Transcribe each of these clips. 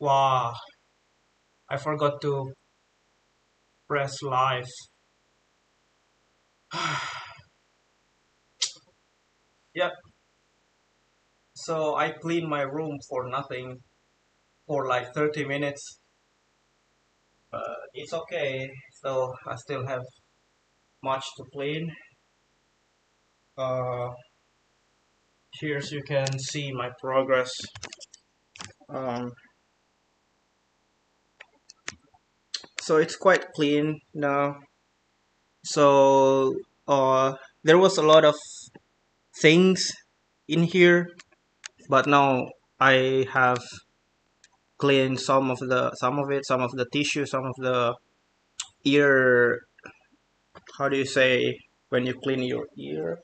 Wow, I forgot to press live. Yep, so I cleaned my room for nothing for like 30 minutes, but it's okay. So I still have much to clean. Uh, Here you can see my progress. Um, so it's quite clean now. So there was a lot of things in here, but now I have cleaned some of the tissue, some of the ear. How do you say when you clean your ear?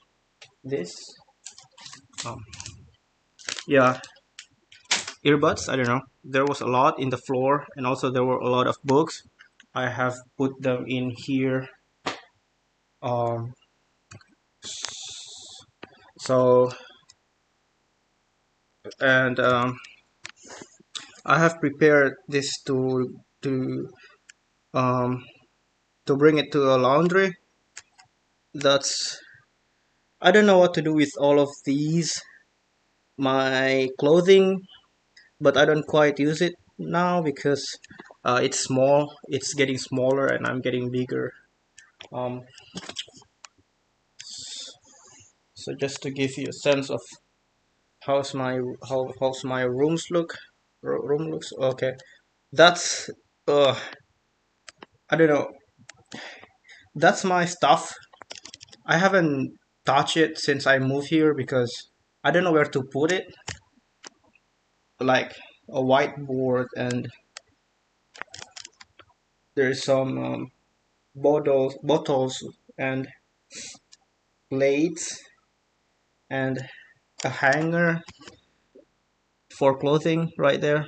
This, um, yeah, earbuds. I don't know. There was a lot in the floor, and also there were a lot of books. I have put them in here. Um, so and I have prepared this um, to bring it to a laundry. That's I don't know what to do with all of these my clothing, but I don't quite use it now because it's small. It's getting smaller, and I'm getting bigger. Um, so just to give you a sense of how's my how's my room looks. Okay, that's I don't know. That's my stuff. I haven't touched it since I moved here because I don't know where to put it. Like a whiteboard, and there's some bottles and plates and a hanger for clothing right there.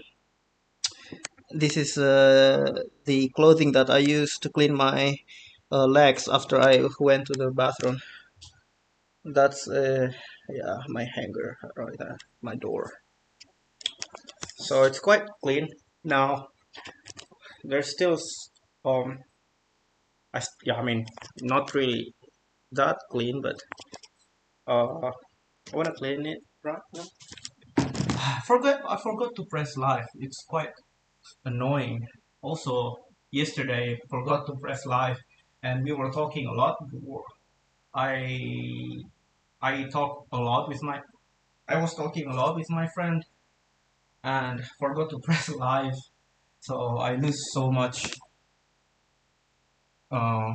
This is the clothing that I use to clean my legs after I went to the bathroom. That's yeah, my hanger right there, my door. So it's quite clean now. There's still um yeah, I mean, not really that clean, but I wanna clean it right now. I forgot to press live. It's quite annoying. Also, yesterday forgot to press live, and we were talking a lot. I I talked a lot with my I was talking a lot with my friend and forgot to press live, so I lose so much uh,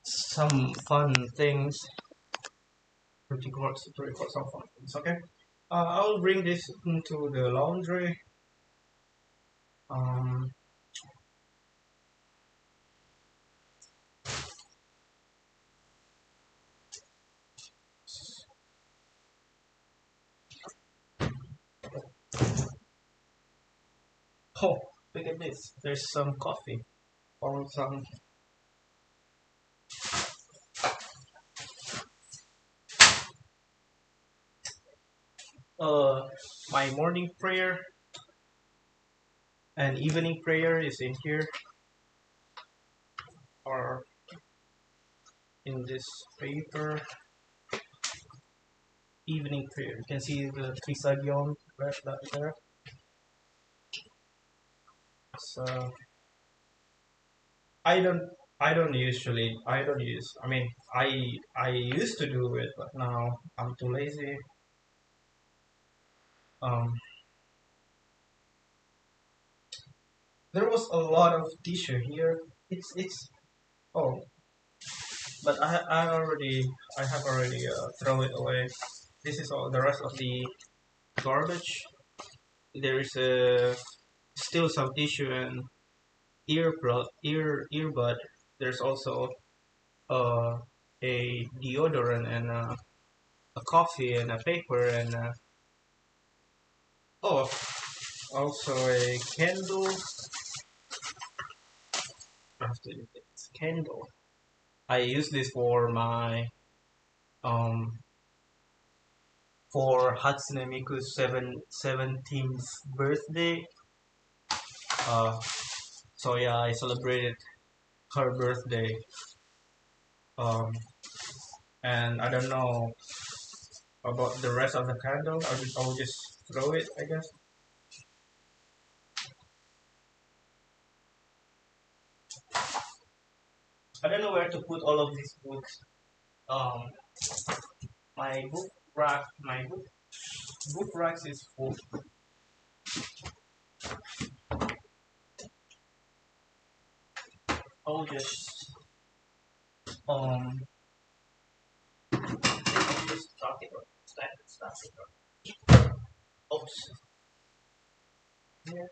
some fun things to record some fun things. Okay, I'll bring this into the laundry. Um, oh, look at this! There's some coffee or some uh my morning prayer and evening prayer is in here or in this paper. Evening prayer. You can see the Trisagyon right there. So I don't I don't use I mean I used to do it, but now I'm too lazy. Um, there was a lot of tissue here. It's oh, but I have already throw it away. This is all the rest of the garbage. There is still some tissue and earbud. There's also uh, a deodorant and a coffee and a paper and oh, also a candle. After this candle, I use this um for Hatsune Miku's 17th birthday. Uh, so yeah, I celebrated her birthday. Um, and I don't know about the rest of the candle. I'll just throw it, I guess. I don't know where to put all of these books. Um, my book racks is full. I'll just um, I'll just stack it up, stack it up. Oops. Yeah,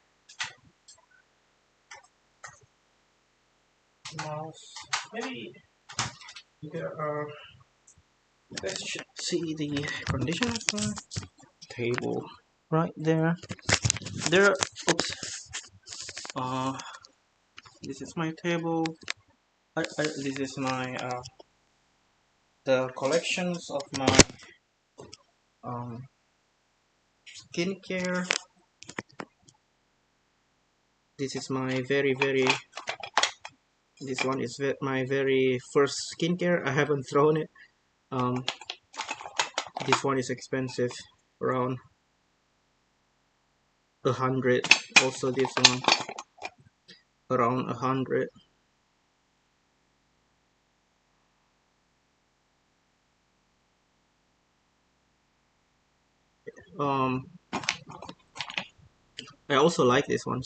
mouse. Maybe there are. Let's see the condition of the table right there. There. Oops. Uh, this is my table. This is my the collections of my um skincare. This is my this one is my very first skincare. I haven't thrown it. Um, this one is expensive, around 100. Also this one around 100. Um, I also like this one.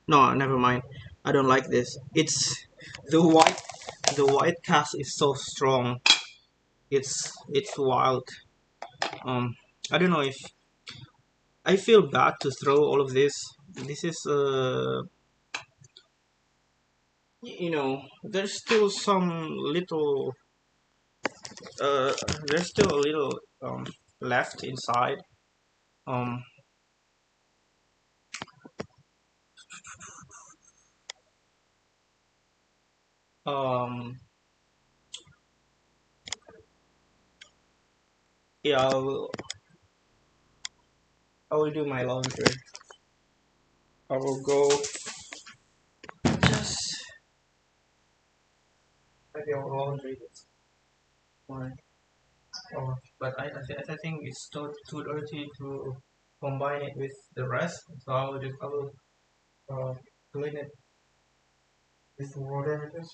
No, never mind. I don't like this. It's the white. The white cast is so strong. It's wild. I don't know if I feel bad to throw all of this. This is there's still some little uh, there's still a little left inside. Um, um, yeah, I will do my laundry. I will go just maybe I'll laundry this one. But I think it's too dirty to combine it with the rest. So I will uh, clean it with water. I guess.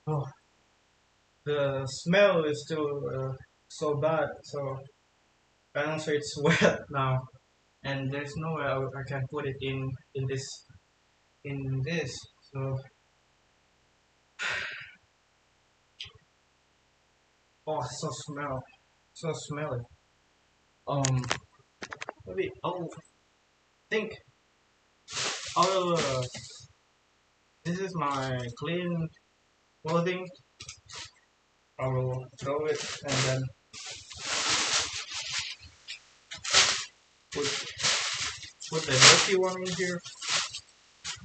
Oh, the smell is still so bad. So and also it's wet now, and there's nowhere I can put it in this. So so so smelly. Um, maybe I'll think I'll this is my clean clothing. I will throw it and then put put the dirty one in here.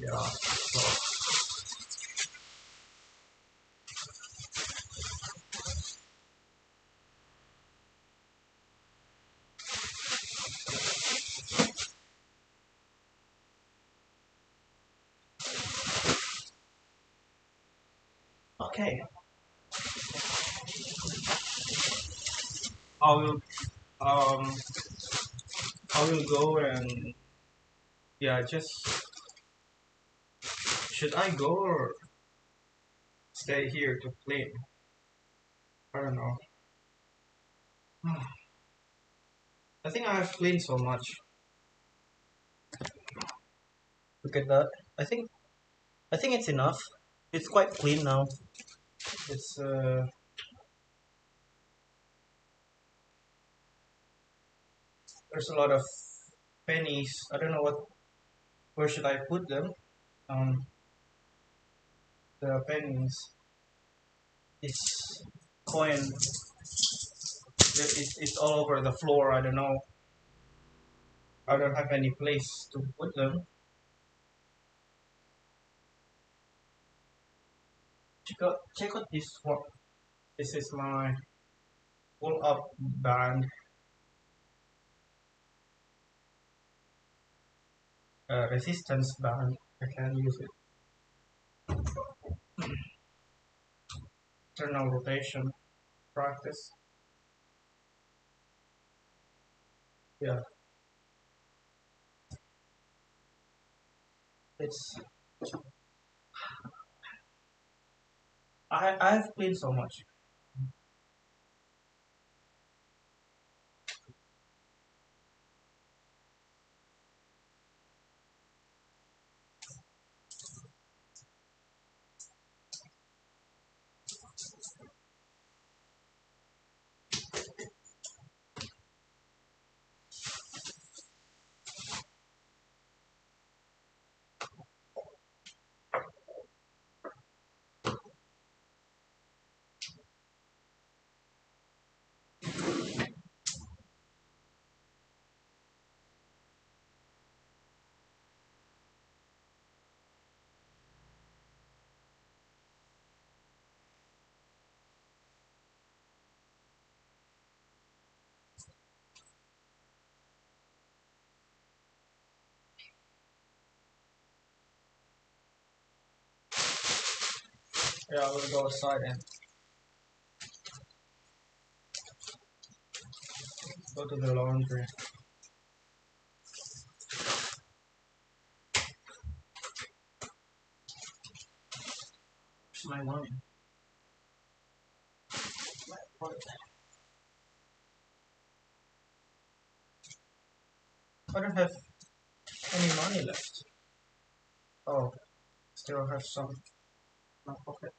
Yeah. So Okay, I will um I will go and yeah, just should I go or stay here to clean? I don't know. I think I have cleaned so much. Look at that. I think I think it's enough. It's quite clean now. It's there's a lot of pennies. I don't know what where should I put them. Um, the pennies. It's coin. It's all over the floor. I don't know. I don't have any place to put them. Check out this one. This is my pull up band, resistance band. I can use it. Internal rotation practice. Yeah, it's. I have cleaned so much. Yeah, I will go outside and go to the laundry. Where's my wine? What? I don't have any money left. Oh, still have some in my pocket.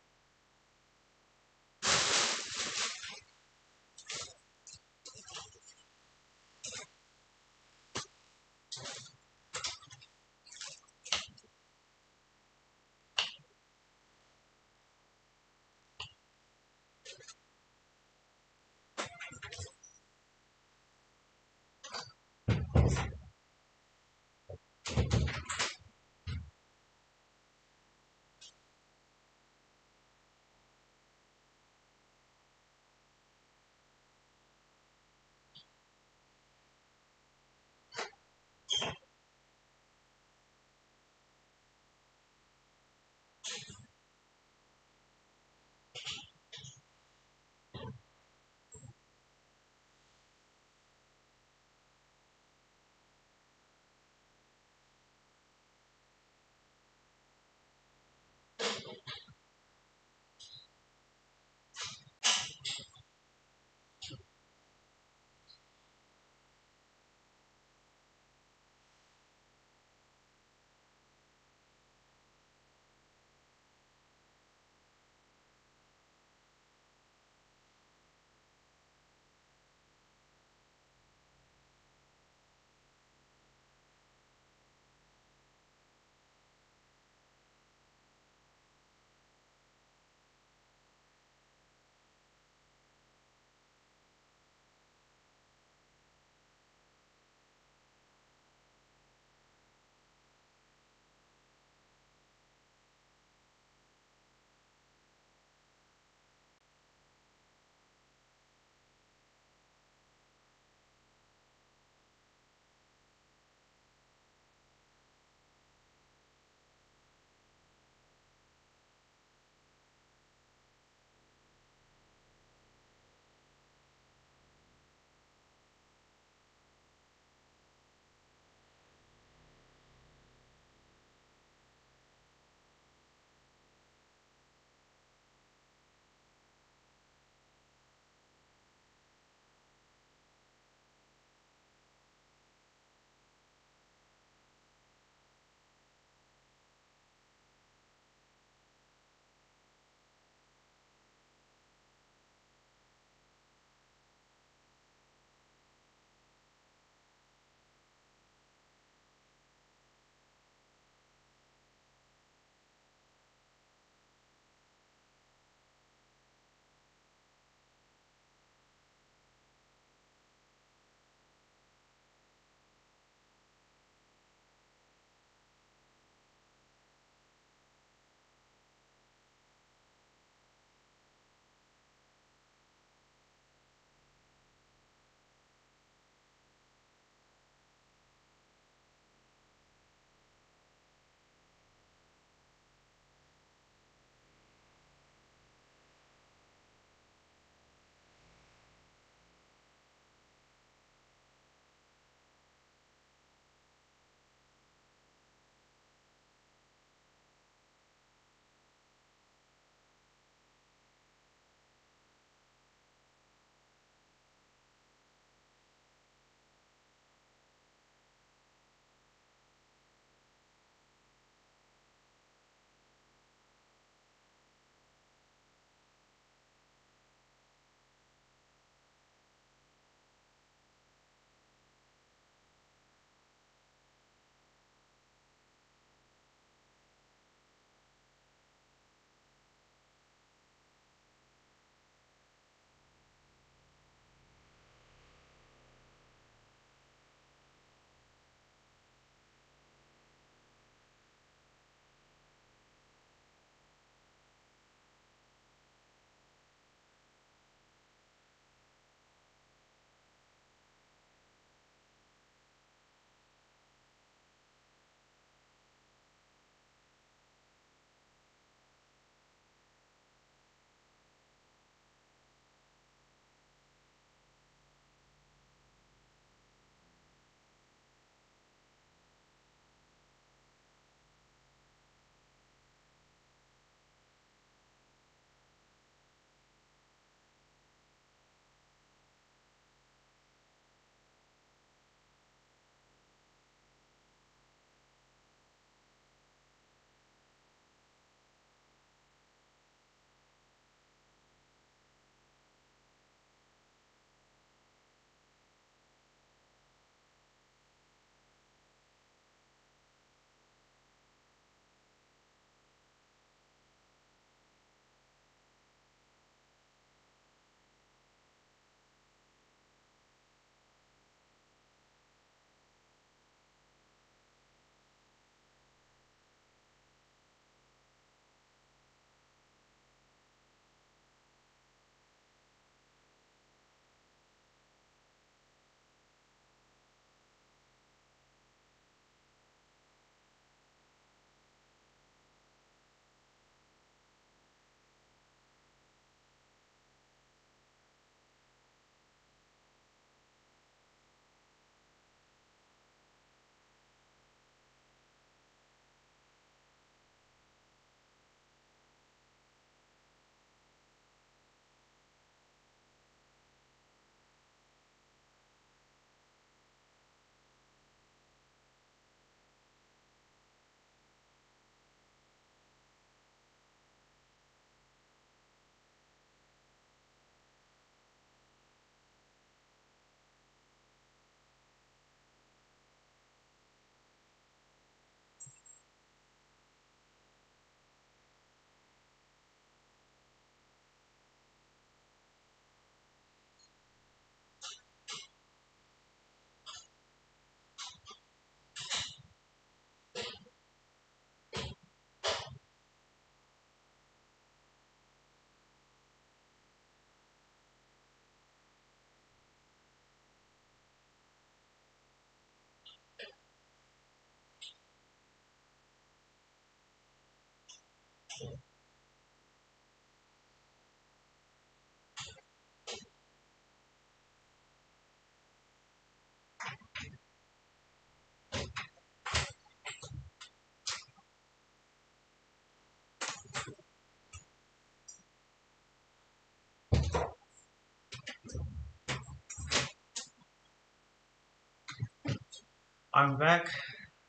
I'm back.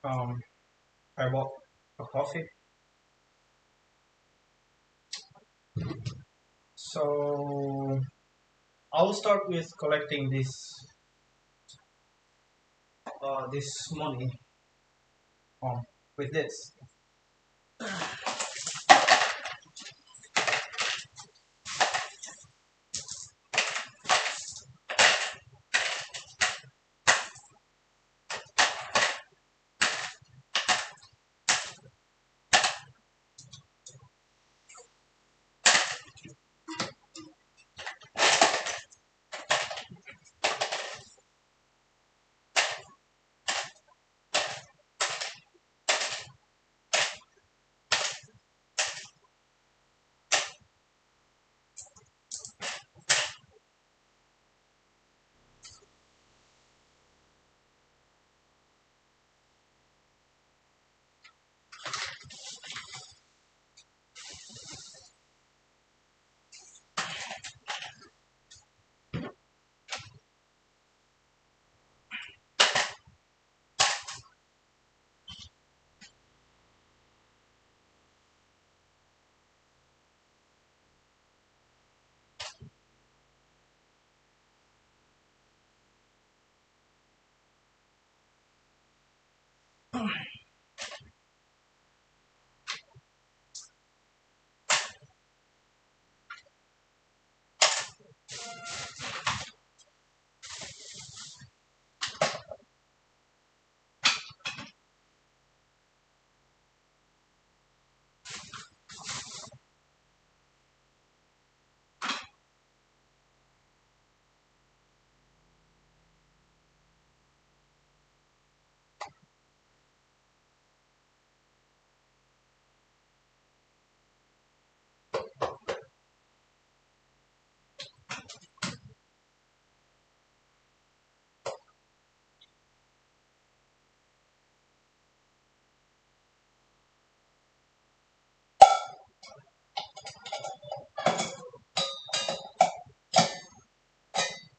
Um, I bought a coffee. So I'll start with collecting this money with this.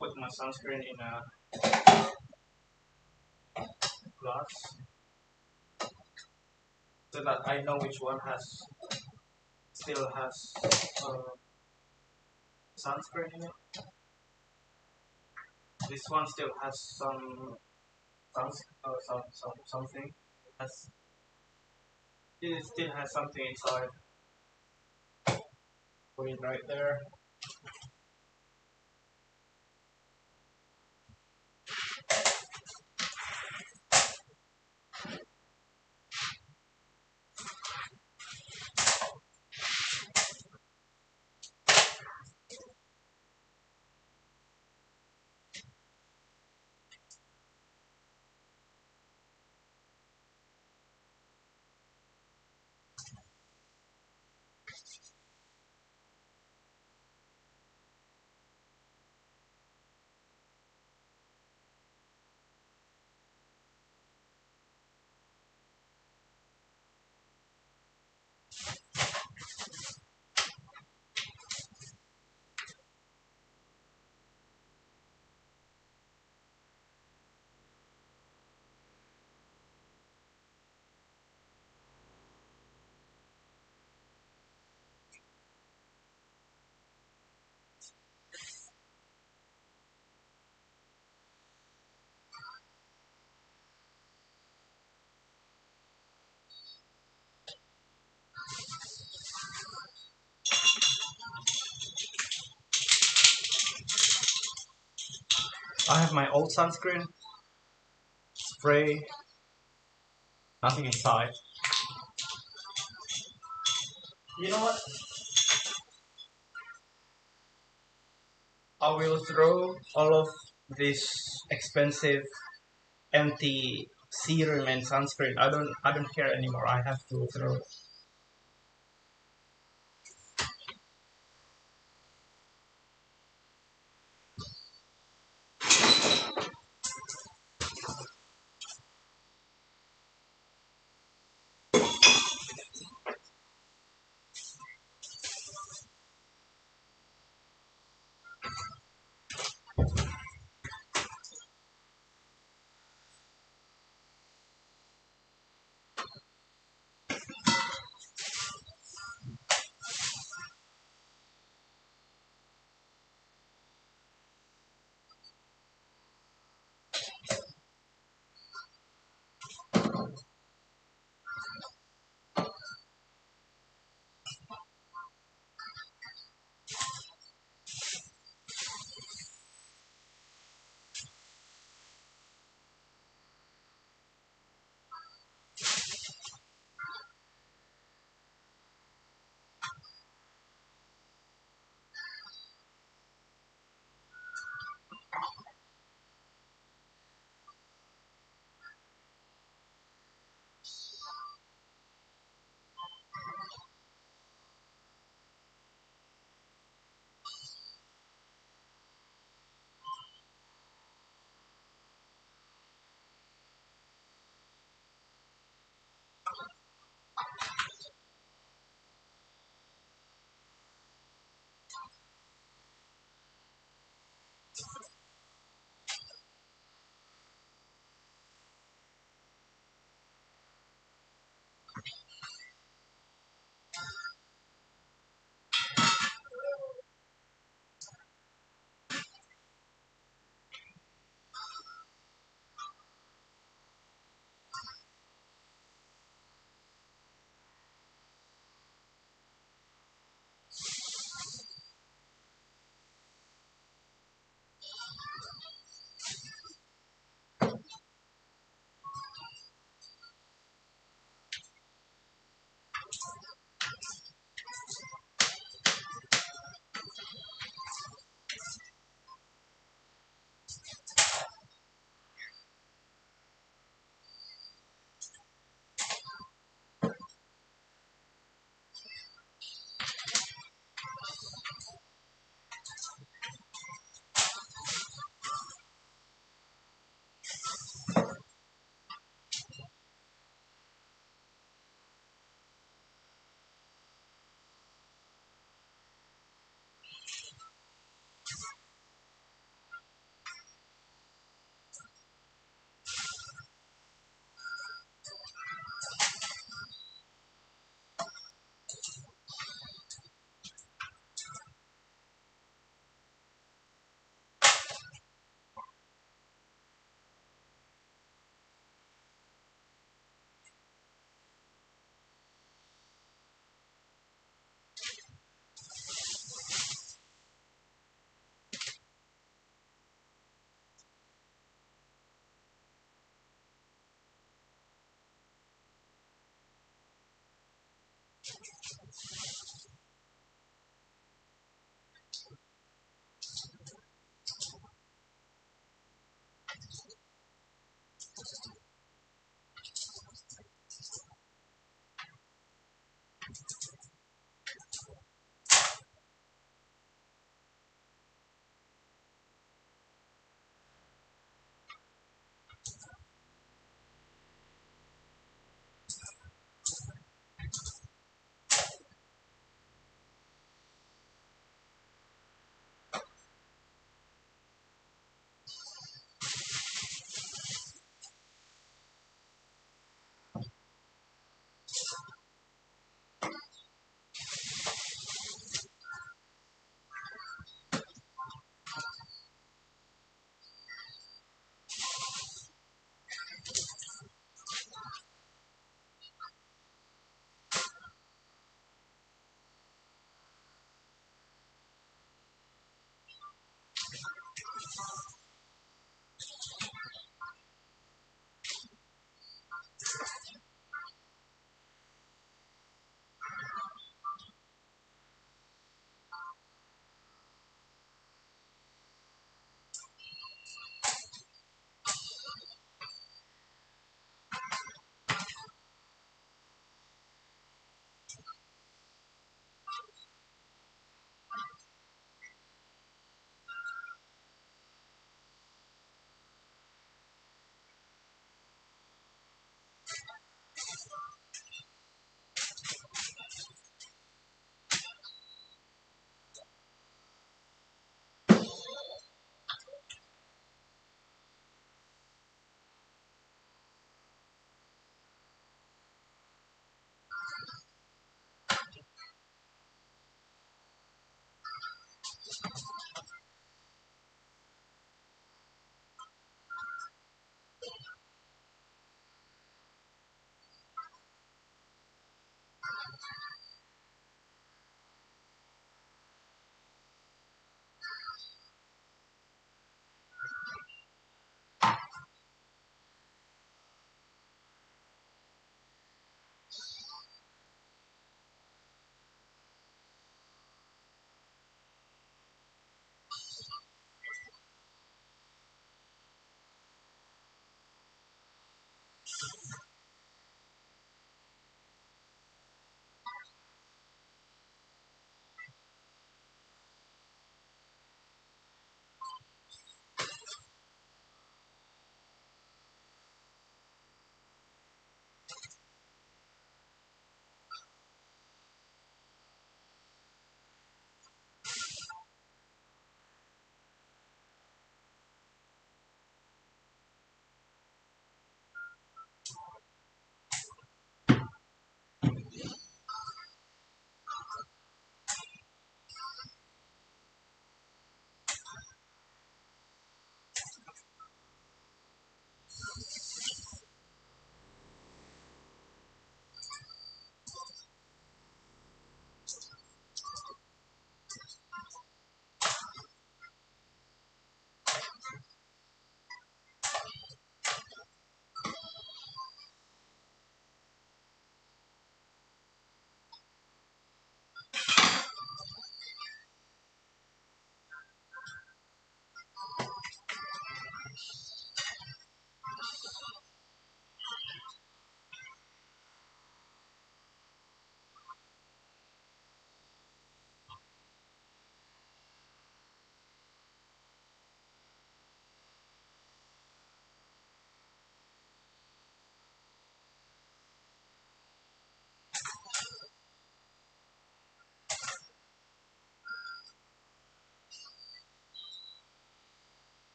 Put my sunscreen in a glass so that I know which one still has sunscreen in it. This one still has something. Has, it still has something inside. Put it right there. I have my old sunscreen spray. Nothing inside. You know what? I will throw all of this expensive empty serum and sunscreen. I don't care anymore. I have to throw it.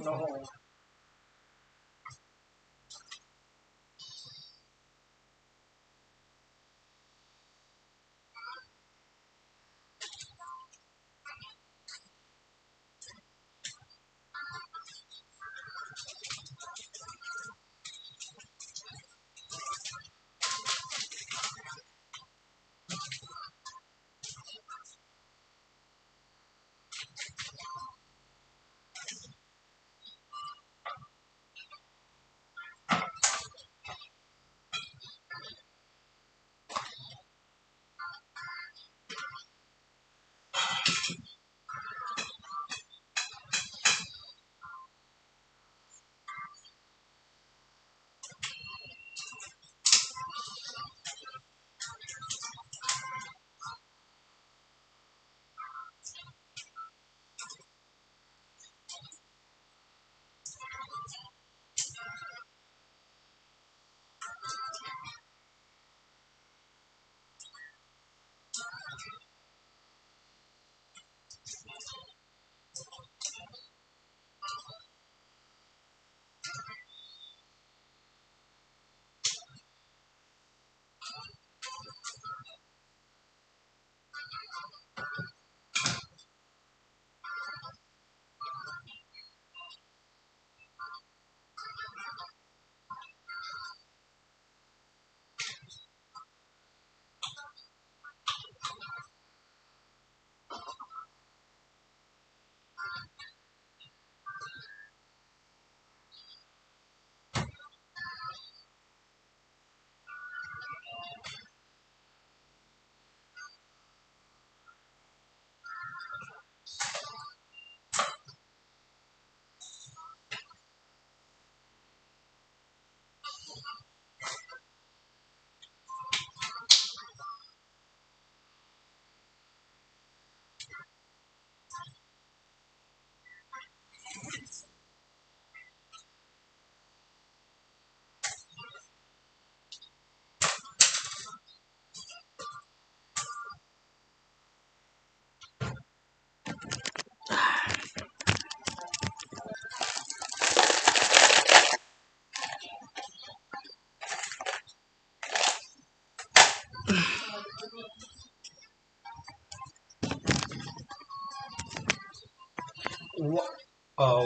No.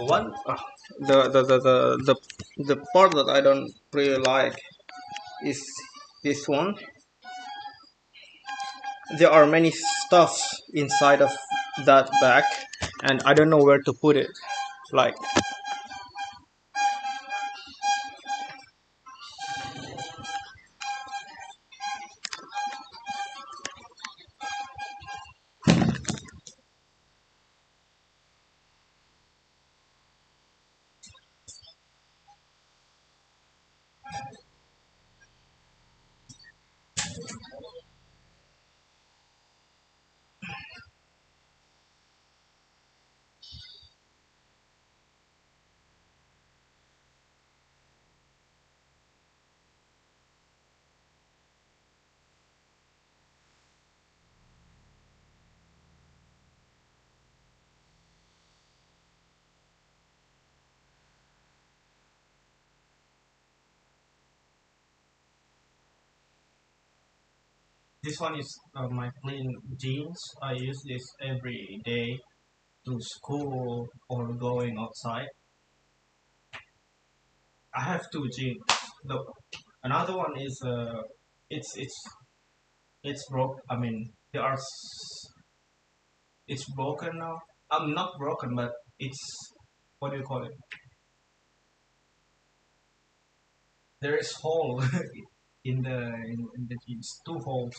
One the the part that I don't really like is this one. There are many stuffs inside of that bag, and I don't know where to put it. Like, this one is my clean jeans. I use this every day to school or going outside. I have two jeans. The another one is it's it's broke. I mean, it's broken now. I'm not broken, but it's, what do you call it? There is hole in the jeans, two holes.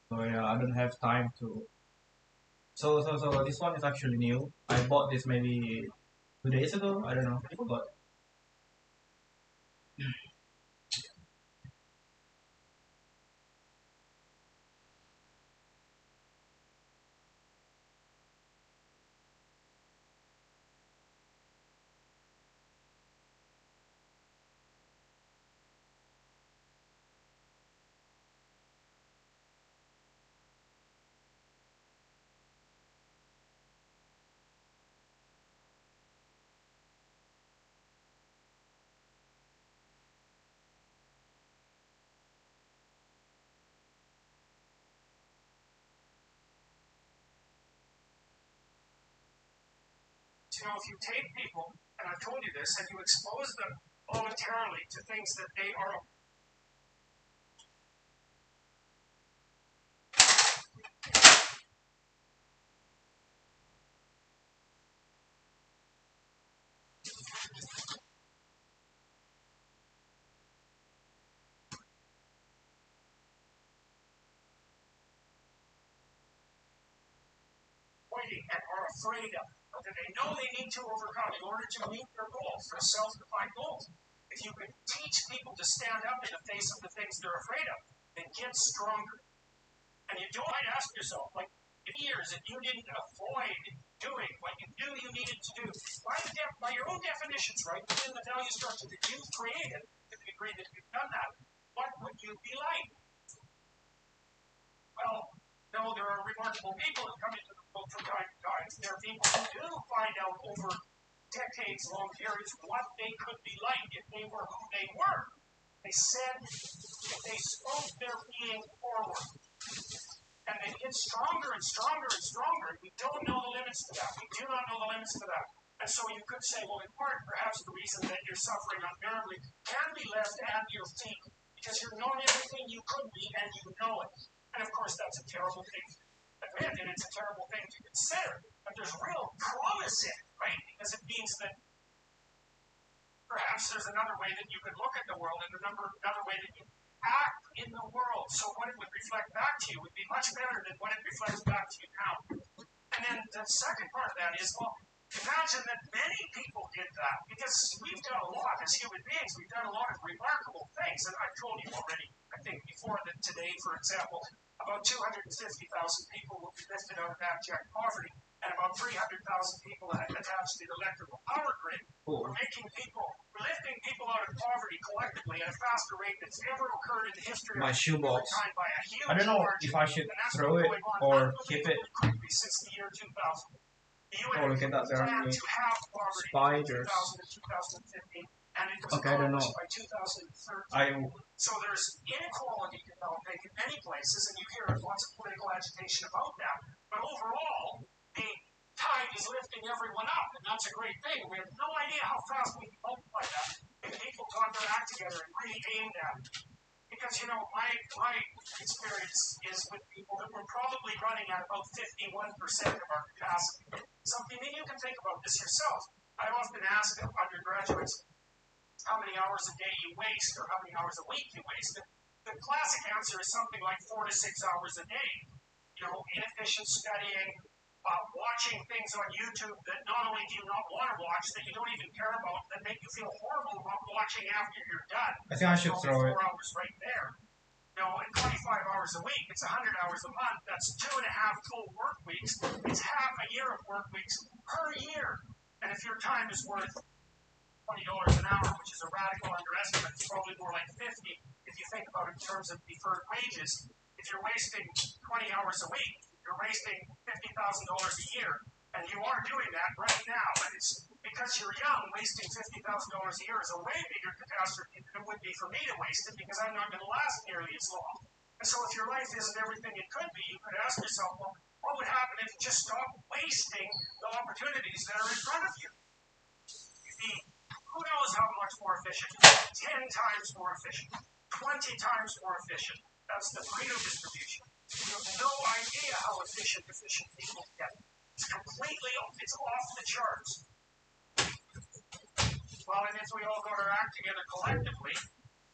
So yeah, I don't have time to. So this one is actually new. I bought this maybe 2 days ago. I don't know. I forgot. if you take people, and I've told you this, and you expose them voluntarily to things that they are avoiding and are afraid of, or that they know they need to overcome in order to meet their goals, their self-defined goals. If you can teach people to stand up in the face of the things they're afraid of, they get stronger. And you don't might ask yourself, like, years if you didn't avoid doing what you knew you needed to do by your own definitions, right, within the value structure that you've created, to the degree that you've done that, what would you be like? Well, no, there are remarkable people who come into the world from time to time. There are people who do find out over decades-long periods what they could be like if they were who they were. They said if they spoke their being forward. And they get stronger and stronger and stronger. We don't know the limits to that. We do not know the limits to that. And so you could say, well, in part, perhaps the reason that you're suffering unbearably can be left at your feet because you're knowing everything you could be and you know it. And of course, that's a terrible thing to admit, and it's a terrible thing to consider. But there's real promise in it, right? Because it means that perhaps there's another way that you could look at the world and another way that you act in the world. So what it would reflect back to you would be much better than what it reflects back to you now. And then the second part of that is, well, imagine that many people did that, because we've done a lot as human beings. We've done a lot of remarkable things. And I've told you already, I think before, that today, for example, about 250,000 people will be lifted out of abject poverty, and about 300,000 people attached to the electrical power grid. We're lifting people out of poverty collectively at a faster rate that's ever occurred in the history of mankind by a huge I don't know margin. if I should And that's throw been it going on or keep it. quickly since the year 2000. The UN Oh, look at that, there are planned many to have poverty spiders. in 2000 and 2015, and it was Okay, I don't know. accomplished by 2013. I So there's inequality developing in many places, and you hear lots of political agitation about that. But overall, the tide is lifting everyone up, and that's a great thing. We have no idea how fast we can multiply that if people got their act together and really aimed at it. Because, my experience is with people that we're probably running at about 51% of our capacity. Something that you can think about this yourself. I often ask undergraduates how many hours a day you waste or how many hours a week you waste. The classic answer is something like 4 to 6 hours a day. Inefficient studying, watching things on YouTube that not only do you not want to watch, that you don't even care about, that make you feel horrible about watching after you're done. I think I should throw 4 it. hours right there. In 25 hours a week, it's 100 hours a month. That's 2.5 full work weeks. It's half a year of work weeks per year. And if your time is worth $20 an hour, which is a radical underestimate, it's probably more like 50 if you think about it in terms of deferred wages. If you're wasting 20 hours a week, you're wasting $50,000 a year. And you are doing that right now. And it's because you're young, wasting $50,000 a year is a way bigger catastrophe than it would be for me to waste it, because I'm not going to last nearly as long. And so if your life isn't everything it could be, you could ask yourself, well, what would happen if you just stopped wasting the opportunities that are in front of you? You'd be, who knows how much more efficient? 10 times more efficient. 20 times more efficient. That's the Pareto distribution. You have no idea how efficient people get. It's off the charts. Well, and if we all got our act together collectively,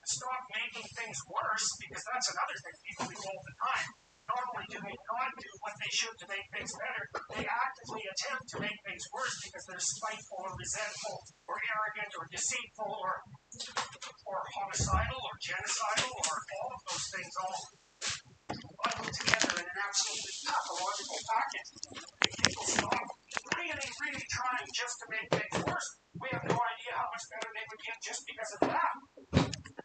stop making things worse, because that's another thing people do all the time. Not only do they not do what they should to make things better, they actively attempt to make things worse because they're spiteful or resentful or arrogant or deceitful or homicidal or genocidal or all of those things all bundled together in an absolutely pathological package. If people stop really trying just to make things worse, we have no idea how much better they would get just because of that.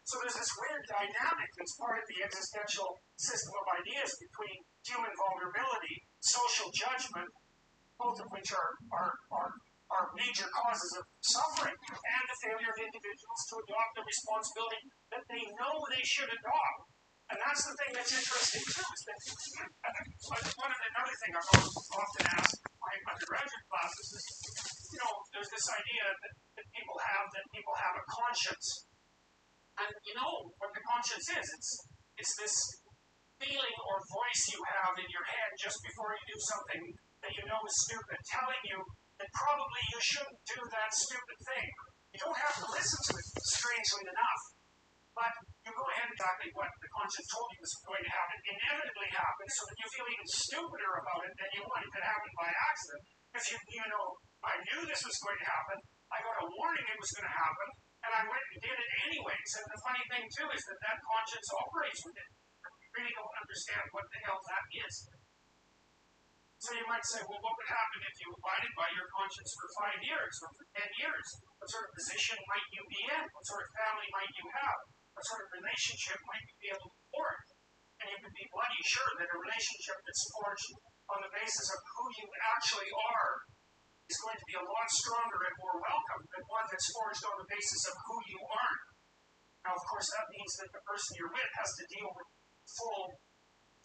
So there's this weird dynamic that's part of the existential system of ideas between human vulnerability, social judgment, both of which are major causes of suffering, and the failure of individuals to adopt the responsibility that they know they should adopt. And that's the thing that's interesting too, is that another thing I've often asked my undergraduate classes is, there's this idea that people have a conscience. And you know what the conscience is. It's this feeling or voice you have in your head just before you do something that you know is stupid, telling you that probably you shouldn't do that stupid thing. You don't have to listen to it, strangely enough. But you go ahead exactly what the conscience told you was going to happen, inevitably happens, so that you feel even stupider about it than you would if it happened by accident. Because I knew this was going to happen, I got a warning it was going to happen, and I went and did it anyways. And the funny thing too is that conscience operates with it. You really don't understand what the hell that is. So you might say, well, what would happen if you abided by your conscience for 5 years or for 10 years? What sort of position might you be in? What sort of family might you have? What sort of relationship might you be able to forge? And you can be bloody sure that a relationship that's forged on the basis of who you actually are is going to be a lot stronger and more welcome than one that's forged on the basis of who you aren't. Now, of course, that means that the person you're with has to deal with full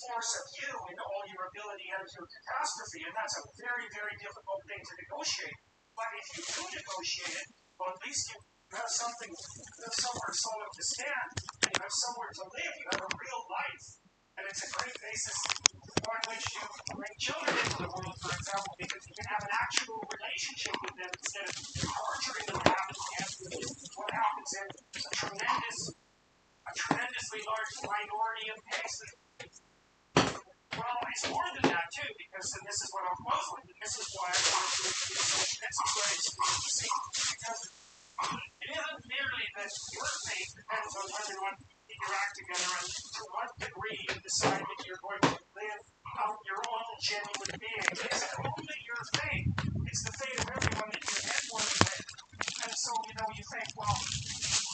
force of you and all your ability and your catastrophe, and that's a very, very difficult thing to negotiate. But if you do negotiate it, well, at least you have somewhere solid to stand, and you have somewhere to live. You have a real life, and it's a great basis on which you bring children into the world, for example, because you can have an actual relationship with them instead of torturing them to have a chance. What happens in a tremendously large minority of cases. Well, it's more than that too, because and this is what I'm puzzling, and this is why I want to this is where it's see, because it isn't merely that your faith depends on whether or not you keep your act together and to what degree you decide that you're going to live out your own genuine being. It's only your faith. It's the faith of everyone that you have one with. And so, you think, well,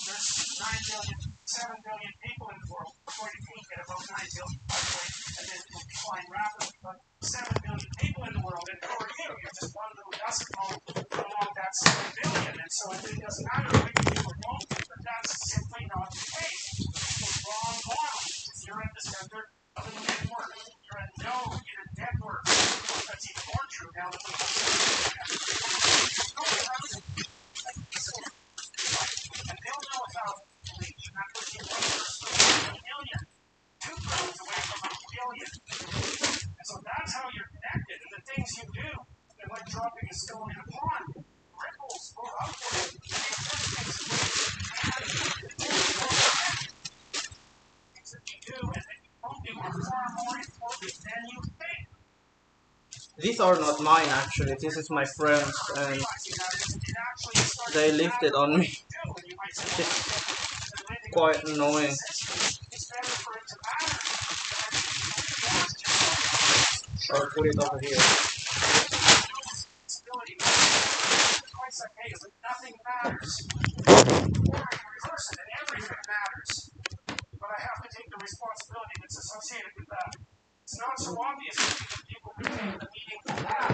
there's 9 billion, 7 billion people in the world. We're going to peak at about 9 billion, by the way, and then it will decline rapidly. But 7 billion people in the world, and who are you? You're just one little decimal along that 7 billion. And so it doesn't matter who you or don't, but that's simply not the case. It's the wrong model. You're at the center of a network. You're a node in a network. That's even more true now that we're and they'll know how to reach. Not just you a million. 2 roads away from a billion. And so that's how you're connected. And the things you do, they're like dropping a stone in a pond. Ripples go upward. Things that you do and that you don't do are far more important than you think. These are not mine actually, this is my friend's, and they left it on me. It's quite annoying. I'll put it over here. Nothing matters. Or in reverse it, and everything matters. But I have to take the responsibility that's associated with that. It's not so obvious that people can take the meaning of that.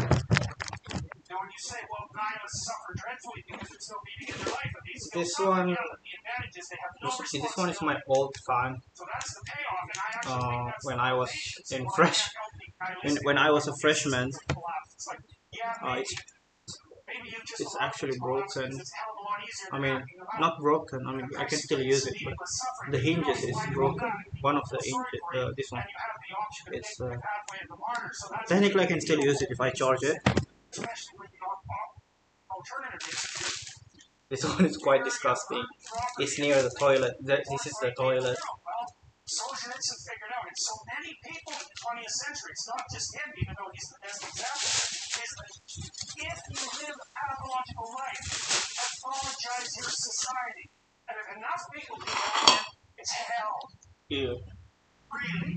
When you say, well, Nihilas suffer dreadfully because there's no meaning in their life, but these This one, the advantage is they have no responsibility. this one is my old fan. So that's the payoff, and I actually think that's when I was in when I was a freshman, it's actually broken. I mean, not broken. I mean, I can still use it, but the hinges is broken. One of the hinges, this one, it's technically I can still use it if I charge it. This one is quite disgusting. It's near the toilet. This is the toilet. Solzhenitsyn figured out, and so many people in the 20th century, it's not just him, even though he's the best example, is that if you live a pathological life, pathologize your society. And if enough people do that, it's hell. Ew. Really.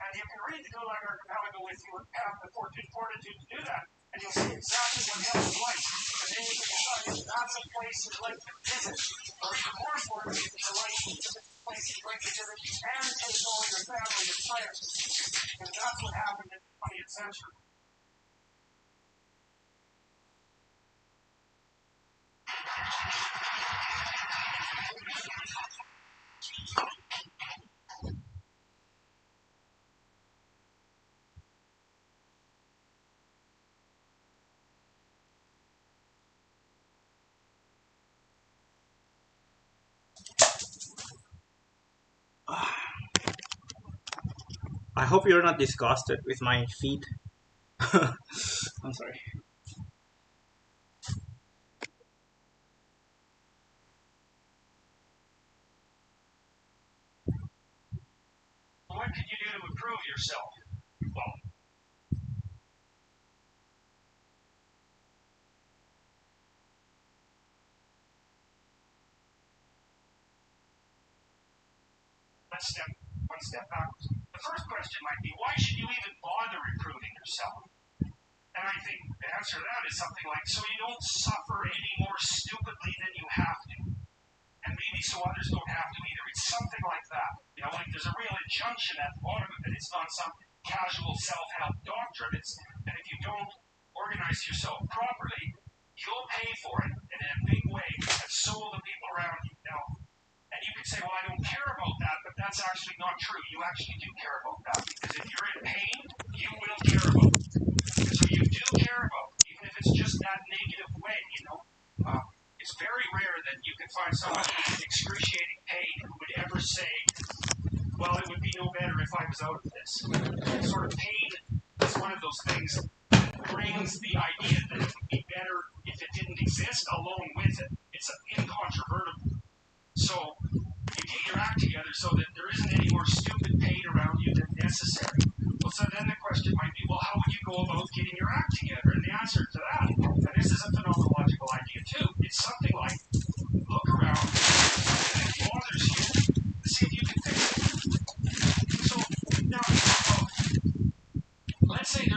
And you can read the Gulag Archipelago if you have the fortitude to do that, and you'll see exactly what hell is like. And then you can decide if that's a place you'd like to visit, or even more importantly, if it's a place you'd like to visit and take all your family and friends. And that's what happened in the 20th century. I hope you're not disgusted with my feet. I'm sorry. What could you do to improve yourself? Well, let's step one step backwards. The first question might be, why should you even bother improving yourself? And I think the answer to that is something like, so you don't suffer any more stupidly than you have to. And maybe so others don't have to either. It's something like that. You know, like there's a real injunction at the bottom of it. It's not some casual self-help doctrine. It's that if you don't organize yourself properly, you'll pay for it, and in a big way, and so will the people around you. Now, and you could say, well, I don't care about that, but that's actually not true. You actually do care about that, because if you're in pain, you will care about it. And so you do care about it, even if it's just that negative way, you know. It's very rare that you can find someone in excruciating pain who would ever say, well, it would be no better if I was out of this. Sort of pain is one of those things that brings the idea that it would be better if it didn't exist along with it. It's incontrovertible. So you get your act together so that there isn't any more stupid pain around you than necessary. Well, so then the question might be, well, how would you go about getting your act together? And the answer to that, and this is a phenomenological idea too, it's something like, look around, something that bothers you, and see if you can fix it. So now, let's say you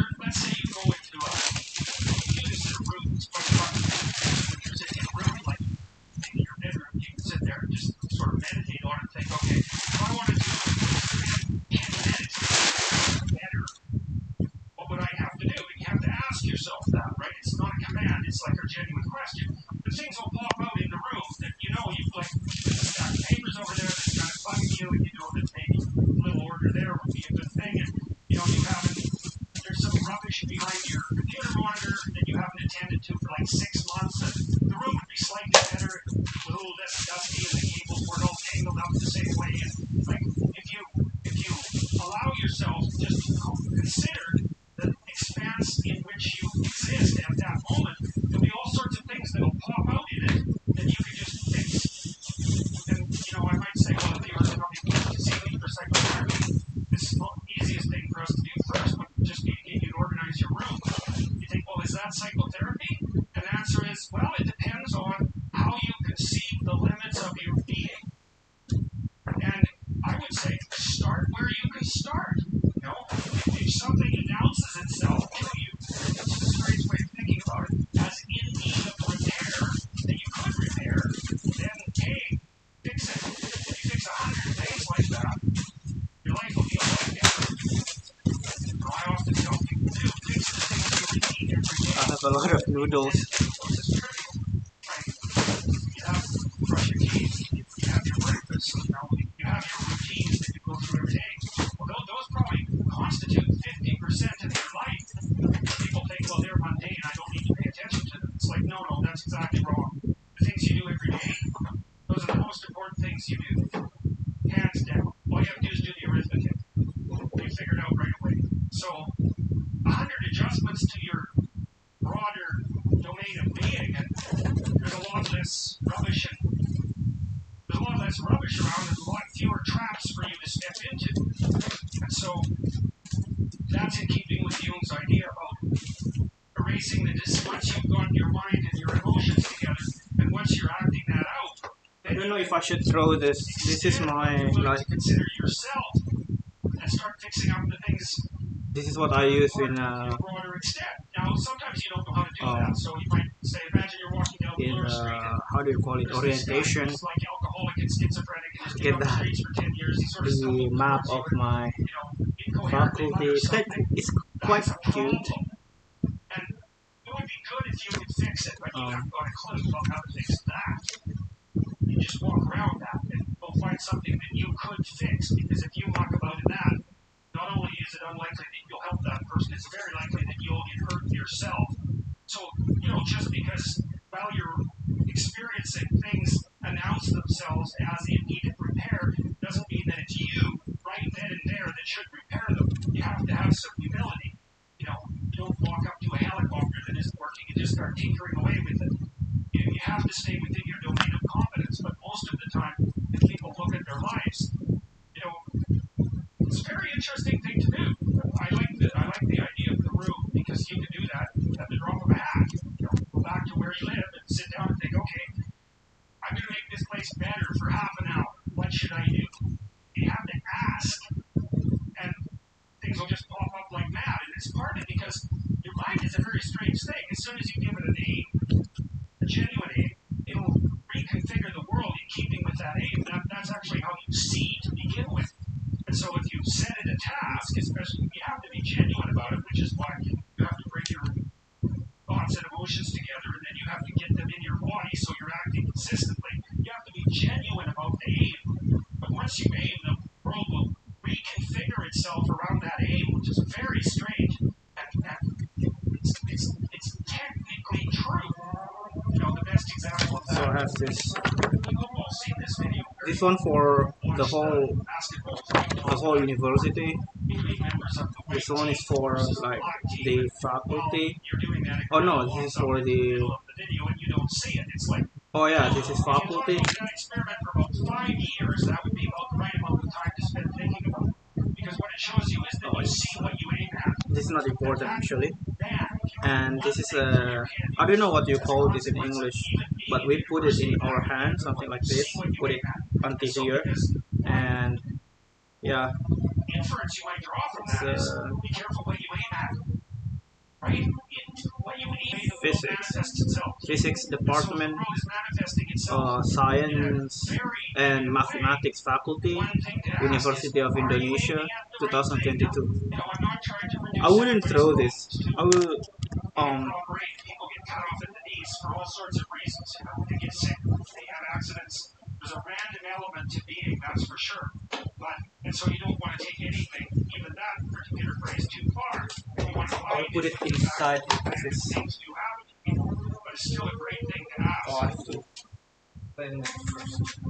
go into you do this in a room, it's quite fun. If you're sitting in a room, like in your bedroom, you can sit there and just sort of meditate on it and think, okay, if I want to do 10 minutes better, what would I have to do? And you have to ask yourself that, right? It's not a command, it's like a genuine question. The things will pop out in the room that you know you've like stack of papers over there that's kind of bugging you, and you know that maybe a little order there would be a good thing, and you know you haven't there's some rubbish behind your computer monitor that you haven't attended to for like 6 months, and the room would be slightly better, a little less dusty, and the cables weren't all tangled up the same way. And like if you allow yourself just to consider the expanse in which you exist at that moment, there'll be all sorts of things that'll pop out in it that you can just fix. And you know, I might say, well, if you were to see me for psychotherapy, this is not the easiest thing for us to do first, but just need to get you to organize your room. You think, well, is that psychotherapy? And the answer is, well, it depends on how you conceive the limits of your being. And I would say, start where you can start. You know, if something announces itself to you, it's just a strange way of thinking about it, as in need of repair that you could repair, then hey, fix it. If you fix 100 things like that, your life will be a lot better. I often tell people too, fix the things you repeat every day. I have a lot of noodles. This is trivial, right? You have to brush your teeth, you have your breakfast, you have your routines that you go through every day. Well, those probably constitute 50% of your life. People think, well, they're mundane, I don't need to pay attention to them. It's like, no, that's exactly wrong. The things you do every day, those are the most important things you do. Hands down. All you have to do is do the arithmetic. You figure it out right away. So, 100 adjustments to your broader domain of being, and there's a lot less rubbish around, there's a lot fewer traps for you to step into. And so, that's in keeping with Jung's idea about erasing the once you've got your mind and your emotions together, and once you're acting that out, I don't know if I should throw this. This is my like. Consider yourself and start fixing up the things. This is what I use in broader extent. Now, sometimes you don't know how to do that, so you might say, imagine you're walking down Bloor Street. How do you call it, orientation. He's like alcoholic and schizophrenic and just Get on the streets for 10 years. He sort of the map of my faculty. It's quite cute. And it would be good if you could fix it, but you haven't got a clue about how to fix that. You just walk around that and go find something that you could fix, because if you walk about in that, not only is it unlikely that you'll help that person, it's very likely that you'll get hurt yourself. So, you know, just because while you're experiencing things announce themselves as in need of repair, doesn't mean that it's you right then and there that should repair them. walk up to a helicopter that isn't working and just start tinkering away with it. You have to stay within your domain of competence, but most of the time, if people look at their lives, you know, it's a very interesting thing to do. I like the idea of the room because you can do that at the drop of a hat. Go back to where you live and sit down and think, okay, I'm going to make this place better for half an hour. What should I do? You have to ask, and things will just pop up like that. And it's partly because your mind is a very strange thing. As soon as you give it a name, a genuine aim, it'll reconfigure the world in keeping with that aim. That's actually how you see to begin with. And so if you set it a task, especially you have to be genuine about it, which is why you have to bring your thoughts and emotions together, and then you have to get them in your body so you're acting consistently. You have to be genuine about the aim. But once you aim, the world will reconfigure itself around that aim, which is very strange. And it's technically true. You know, the best example of that. So I have this. You've all seen this video. This one for the whole Basketball university. between members of the white This one is team for versus like black team. the Well, faculty. you're doing that Oh no, this is for in the the. middle of the video and you don't see it. It's like, Oh yeah, this is if you thought faculty. about that experiment for about 5 years, that would be about the right amount of time to spend thinking about it. Because what it shows you is that you see what you aim at. This is not important actually. Then, And this is a. I don't know what you call this in English, but we put it in our hand, something like this. Put it until here, and yeah. Inference you might draw from that is be careful what you aim at. Right? What you aim at will manifest itself. Physics So the department, world is manifesting itself. science and mathematics faculty, University of Indonesia, 2022. You know, I'm not trying to reduce I wouldn't throw this. I will people get cut off at the knees for all sorts of reasons. You know, they get sick, they have accidents. There's a random element to being, that's for sure. And so you don't want to take anything, even that particular phrase, too far. You want to I'll put it inside this. things do happen to people, but it's still a great thing to ask. Oh, I have to play the next first.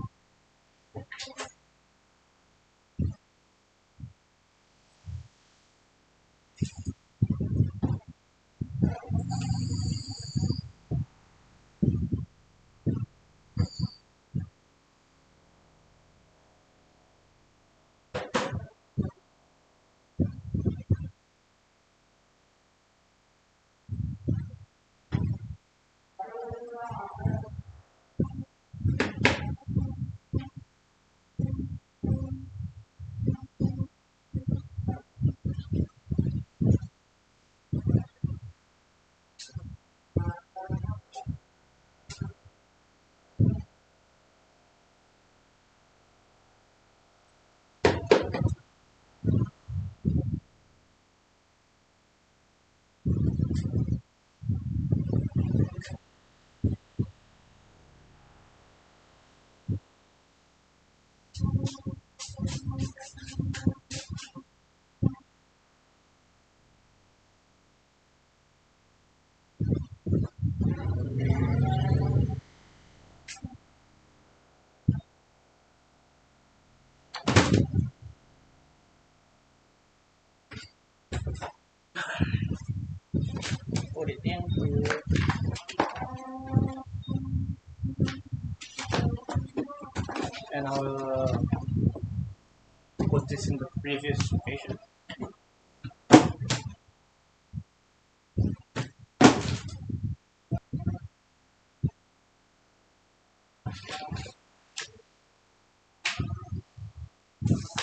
Put it in here. And I will put this in the previous location.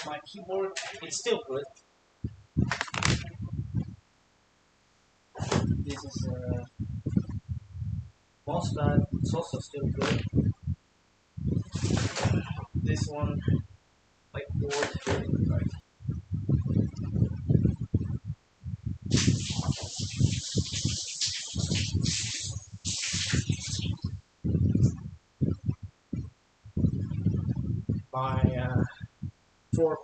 My keyboard is still good. This is MOSFET, it's also still good. This one, like board, right. My fork.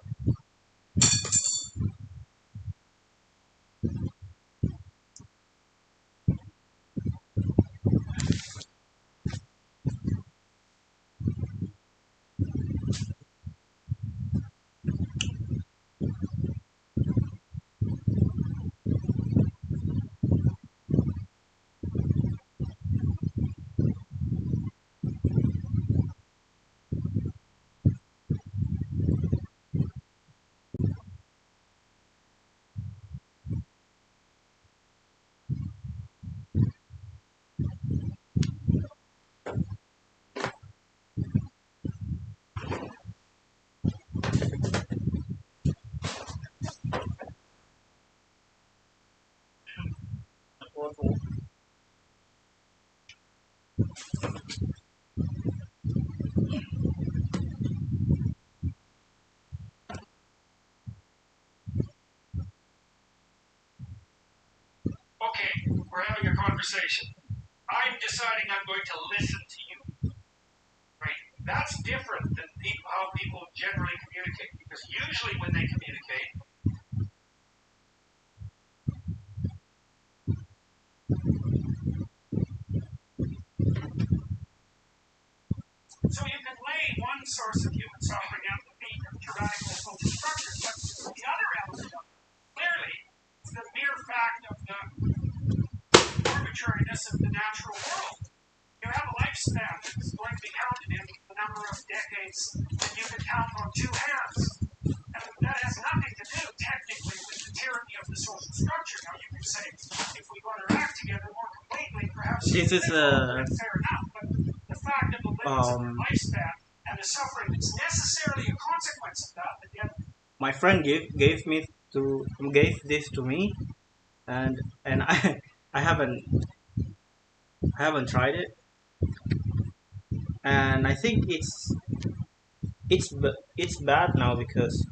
Okay, we're having a conversation. I'm deciding I'm going to listen to you. Right? That's different than how people generally communicate. Because usually when they communicate, so you can lay one source of human suffering at the feet of tyrannical social structures, but the other element of it, clearly, is the mere fact of the arbitrariness of the natural world. You have a lifespan that's going to be counted in the number of decades that you can count on two hands. And that has nothing to do, technically, with the tyranny of the social structure. Now, you can say, if we got our act together more completely, perhaps This is fair enough. But the fact of the limits of your lifespan and the suffering that's necessarily a consequence of that, yet my friend gave this to me, and I haven't tried it, and I think it's bad now because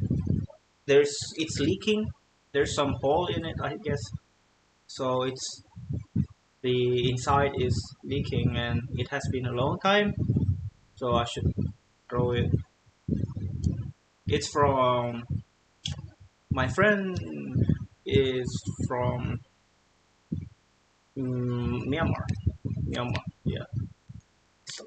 it's leaking. There's some hole in it, I guess. So the inside is leaking, and it has been a long time. So I should throw it. It's from my friend is from Myanmar. Myanmar, yeah. So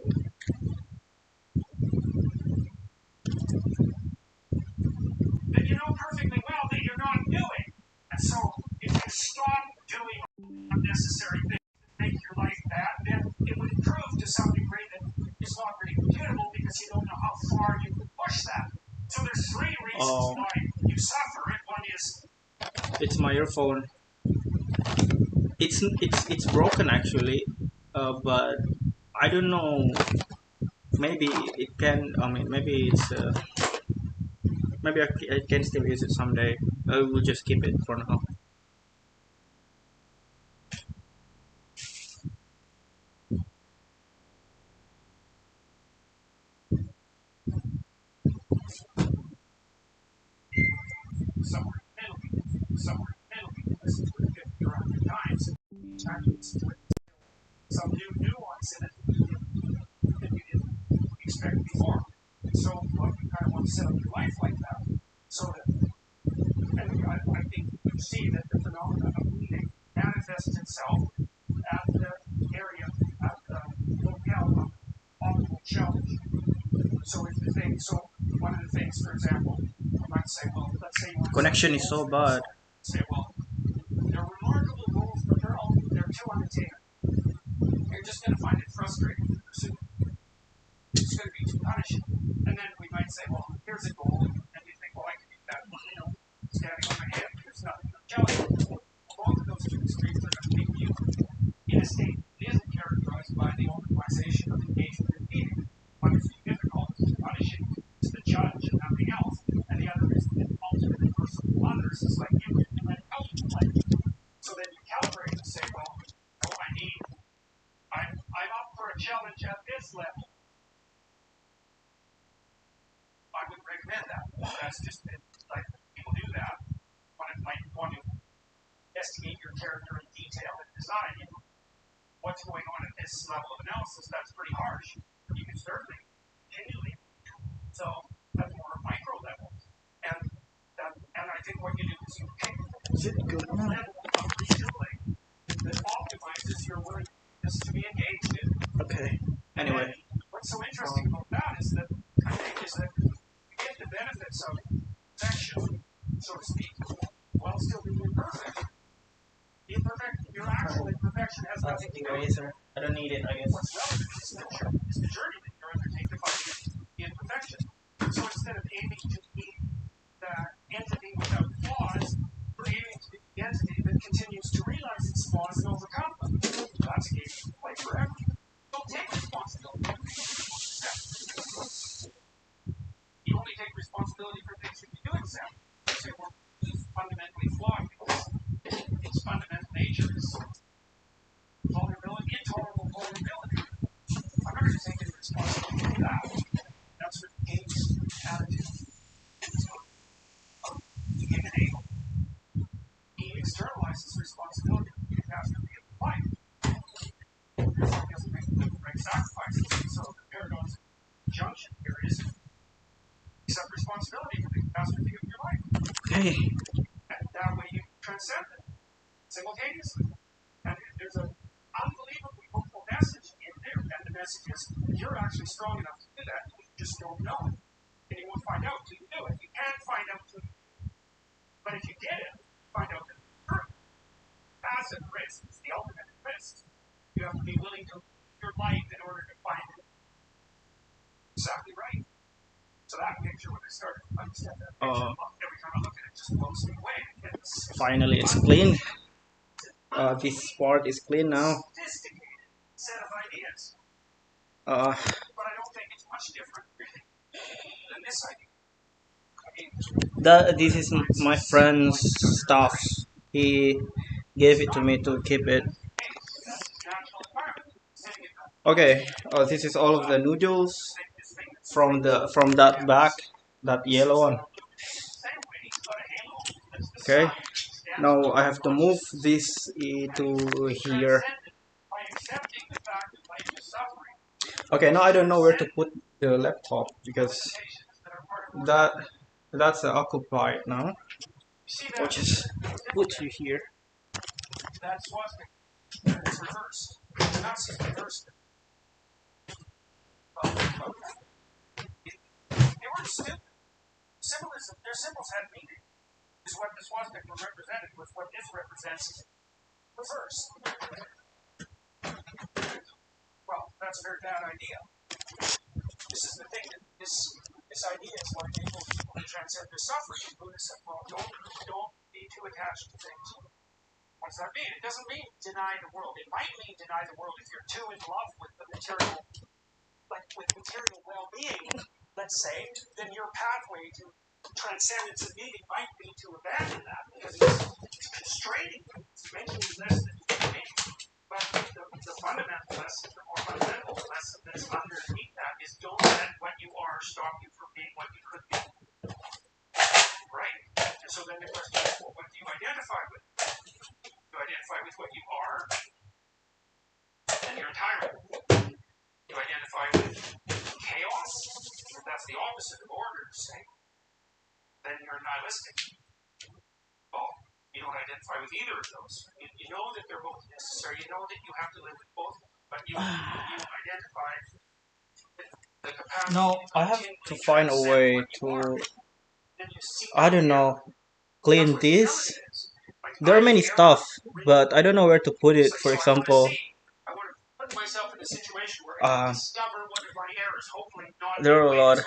that you know perfectly well that you're not doing. And so if you stop doing unnecessary things that make your life bad, then it would prove to some degree that it's not really computable because you don't know how far you can push that. So there's three reasons why you suffer, and one is it's my earphone. It's broken actually, but I don't know. Maybe it can. I mean, maybe it's. Maybe I can still use it someday. I will just keep it for now. somewhere in the middle, somewhere in the middle, you listen to it 50 or 100 times, and each time you listen to it, some new nuance in it that you didn't expect before. And so you kind of want to set up your life like that. So that, and I think you see that the phenomenon of meaning manifests itself at the area, at the locale of optimal challenge. So if the thing, so one of the things, for example, I might say, well, let's say you want to Connection is so bad. say, well, they're remarkable goals, but they're too unattainable. You're just going to find it frustrating to pursue. It's going to be too punishing. And then we might say, well, here's a goal, and you think, well, I can do that, standing on my head. There's nothing to challenge. Both of those two extremes are going to make you in a state that isn't characterized by the optimization of engagement and meaning. One is too difficult, it's too punishing to the judge and nothing else. And the other is the ultimate reversal of others. It's like you can let out like. So then you calibrate and say, well, I'm up for a challenge at this level. I would recommend that. That's just like people do that. But it might want to estimate your character in detail and design what's going on at this level of analysis. That's pretty harsh. You can certainly continually. So that's more micro level. And I think what you do is you pick a level of retooling that optimizes your willingness to be engaged in. Okay. Anyway. What's so interesting about that is that I think is that you get the benefits of perfection, so to speak, while still being imperfect. The imperfect, your actual imperfection has nothing to do with it. I don't need it, I guess. What's relevant is the journey that you're undertaking to find the imperfection. So instead of aiming to be the entity without flaws, we're aiming to be the entity that continues to realize its flaws and overcome them. That's a game you can play forever. Don't take responsibility. You only take responsibility for things that you do accept. You say, well, this is fundamentally flawed because its fundamental nature is responsibility for the catastrophe of your life. Yourself doesn't make the right sacrifices. So the paradox junction here is accept responsibility for the catastrophe of your life. Okay. And that way you transcend it simultaneously. And there's an unbelievably hopeful message in there. And the message is you're actually strong enough to do that. You just don't know it. And you won't find out till you do it. You can't find out till you do it. But if you did it, find out that it's true. Passive risk is the ultimate risk. You have to be willing to live your life in order to find it. Exactly right. So that picture, when I started to understand that picture, every time I look at it, it just blows me away. Finally, it's clean. This part is clean now. Sophisticated set of ideas. Uh, But I don't think it's much different, really, than this idea. this is my friend's stuff. He gave it to me to keep it. Okay, this is all of the noodles from that bag, that yellow one. Okay, now I have to move this to here. Okay, now I don't know where to put the laptop because that's occupied now. I'll just put you here. That's swastika. It's reversed. The Nazis reversed it. They weren't stupid. Symbolism, their symbols had meaning. Is what the swastika represented was what this represents. Reversed. Well, that's a very bad idea. This is the thing that this idea is what enables people to transcend their suffering. And Buddha said, well, don't be too attached to things. What does that mean? It doesn't mean deny the world. It might mean deny the world if you're too in love with the material, like with material well-being, let's say, then your pathway to transcendence and meaning might be to abandon that because it's constraining you. It's making you less than you can be. But the fundamental lesson, the more fundamental lesson that's underneath that is don't let what you are stop you from being what you could be. Right? And so then the question is, well, what do you identify with? You identify with what you are, then you're a tyrant. You identify with chaos, and that's the opposite of order, say, then you're nihilistic. Oh, you don't identify with either of those. You know that they're both necessary. You know that you have to live with both, but you identify with the capacity. No, I have to find a way to, I don't know, clean this. There are many stuff, but I don't know where to put it. For example, I want to put myself in a situation where I can discover one of my errors, hopefully not there are a lot.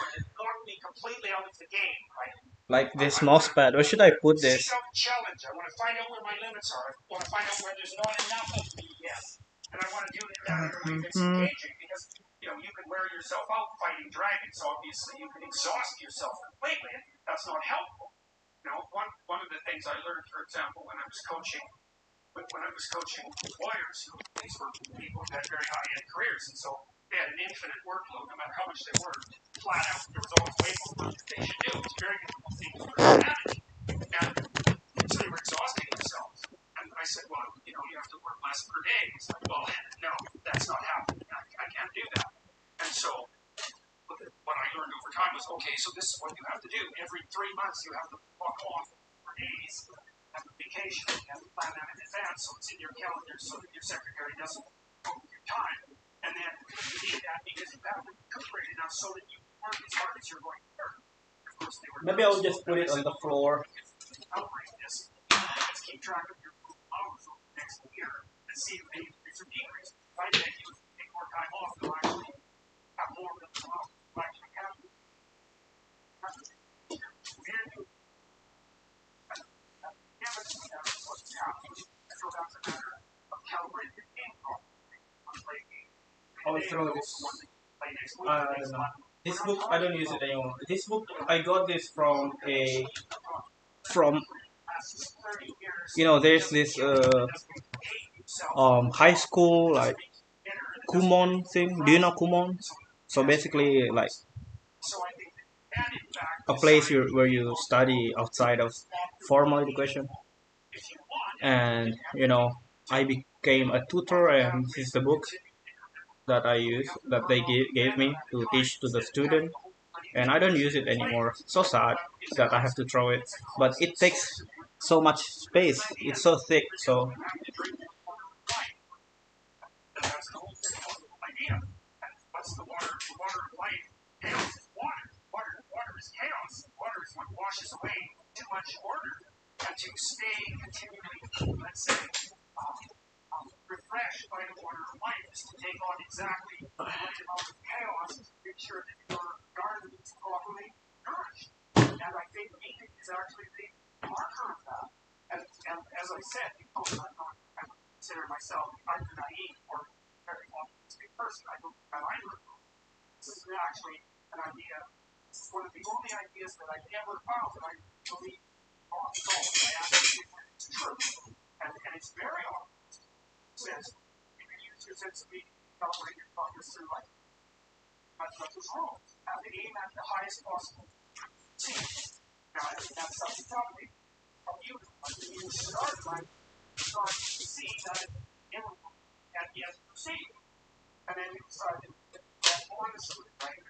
knock me completely out of the game, right? Like this mouse pad. Where should I put this? Seek out challenge. I want to find out where my limits are. I want to find out where there's not enough of me yet. And I want to do it in a way that's engaging because, you can wear yourself out fighting dragons. Obviously, you can exhaust yourself completely, and that's not helpful. One of the things I learned, for example, when I was coaching lawyers, these were people who had very high-end careers, and so they had an infinite workload, no matter how much they worked. Flat out, there was always way more work that they should do. It's a very difficult thing to manage, and so they were exhausting themselves. And I said, well, you have to work less per day. He's like, well, no, that's not happening. I can't do that. And so what I learned over time was, okay, so this is what you have to do. Every 3 months, you have to walk off for days, have a vacation, you have to plan that in advance so it's in your calendar so that your secretary doesn't book your time. And then you need that because you have to recuperate enough so that you work as hard as you're going to work. Of course, they were Maybe I'll just put it on the floor. Outbreak this. Let's keep track of your hours over the next year and see if they increase or decrease. If I think you take more time off, you'll actually have more of them off. You'll actually have to. So that's a matter of calibrating your game properly. I'll throw this. This book I don't use it anymore. This book I got this from there's this high school like Kumon thing. Do you know Kumon? So basically like a place where you study outside of formal education. and I became a tutor, and this is the book that I use that they gave me to teach to the student, and I don't use it anymore. So sad that I have to throw it, but it takes so much space. It's so thick, so And that's the whole idea. And what's the water? The water of life. Chaos is water. Water is chaos. Water is what washes away too much order. And to stay continually, let's say, refreshed by the water of life is to take on exactly the right amount of chaos to make sure that your garden is properly nourished. And I think meaning is actually the marker of that. And as I said, I consider myself either naive or very optimistic person. I don't think I either. This is actually an idea. This is one of the only ideas that I've ever found that I believe on soul. I actually think that it's true. And it's very obvious. It says you can use your sense of meaning to calibrate your progress through life. That's what is wrong. Have to aim at the highest possible see. Now, I think that's something probably from you. When you start life, you start to see that inward and yet perceive. And then you decide to get more in the student, right?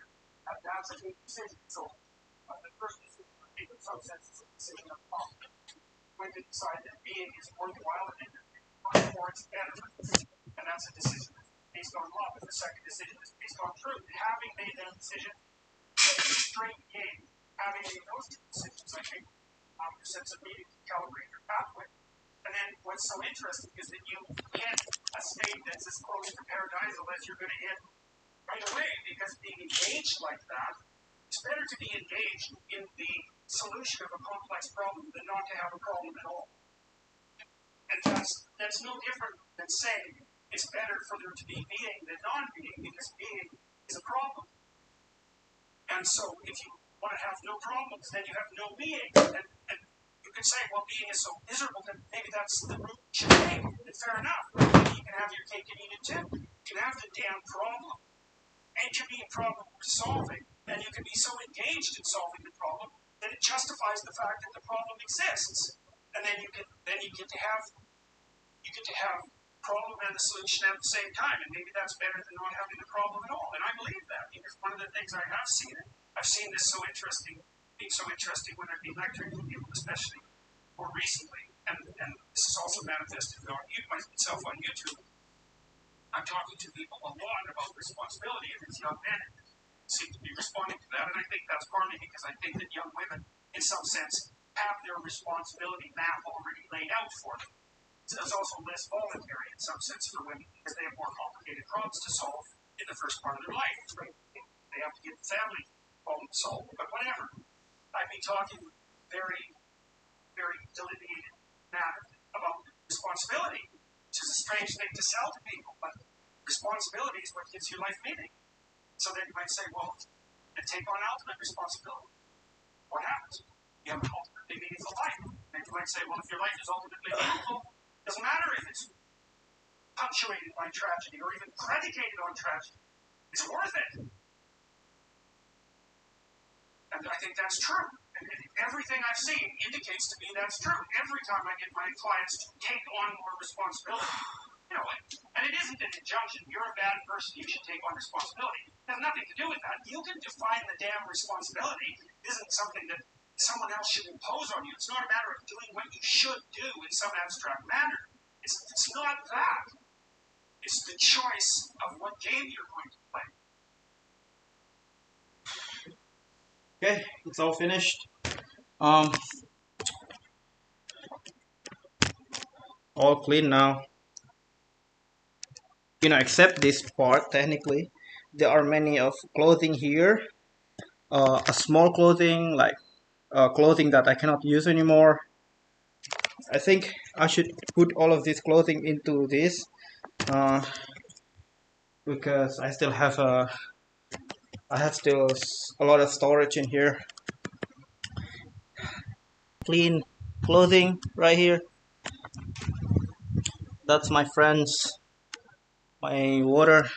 And that's a big decision. So, the first decision, I think, in some sense, is a decision of thought. When you decide that being is worthwhile and much more it's better. And that's a decision based on love. And the second decision is based on truth. Having made that decision, it's a straight game. Having made those two decisions, I think, your sense of meaning to calibrate your pathway. And then what's so interesting is that you hit a state that's as close to paradisal as you're going to hit right away, because being engaged like that, it's better to be engaged in the solution of a complex problem than not to have a problem at all. And that's no different than saying it's better for there to be being than non-being, because being is a problem. And so if you want to have no problems, then you have no being. And you can say, well, being is so miserable that maybe that's the route you should take. And fair enough. Maybe you can have your cake and eat it too. You can have the damn problem. And you can be a problem solving. And you can be so engaged in solving the problem that it justifies the fact that the problem exists. And then you get to have problem and the solution at the same time. And maybe that's better than not having the problem at all. And I believe that, because one of the things I have seen, I've seen this being so interesting when I've been lecturing to people, especially more recently, and this is also manifested on myself on YouTube. I'm talking to people a lot about responsibility, and these young men seem to be responding to that, and I think that's partly because I think that young women, in some sense, have their responsibility map already laid out for them. So it's also less voluntary in some sense for women, because they have more complicated problems to solve in the first part of their life. Right? They have to get the family problem solved, but whatever. I've been talking very, very delineated matter about responsibility, which is a strange thing to sell to people, but responsibility is what gives your life meaning. So then you might say, well, then take on ultimate responsibility. What happens? You have an ultimately meaningful life. And you might say, well, if your life is ultimately meaningful, it doesn't matter if it's punctuated by tragedy or even predicated on tragedy. It's worth it. And I think that's true. And everything I've seen indicates to me that's true. Every time I get my clients to take on more responsibility, and it isn't an injunction. You're a bad person. You should take on responsibility. It has nothing to do with that. You can define the damn responsibility. It isn't something that someone else should impose on you. It's not a matter of doing what you should do in some abstract manner. It's not that. It's the choice of what game you're going to play. okay, it's all finished. All clean now. Except this part, technically, there are many of clothing here. A small clothing, like clothing that I cannot use anymore. I think I should put all of this clothing into this, because I still have a lot of storage in here. Clean clothing right here. That's my friends. My water.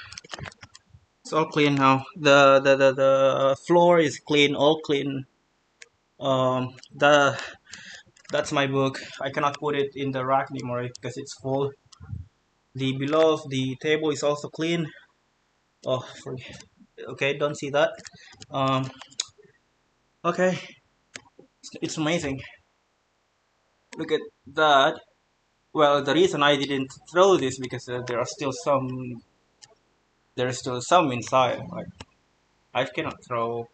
It's all clean now. The floor is clean, all clean. The That's my book. I cannot put it in the rack anymore because it's full. The below of the table is also clean. Oh, okay, don't see that. Um, okay, it's amazing. Look at that. Well, the reason I didn't throw this because there's still some inside. Like I cannot throw.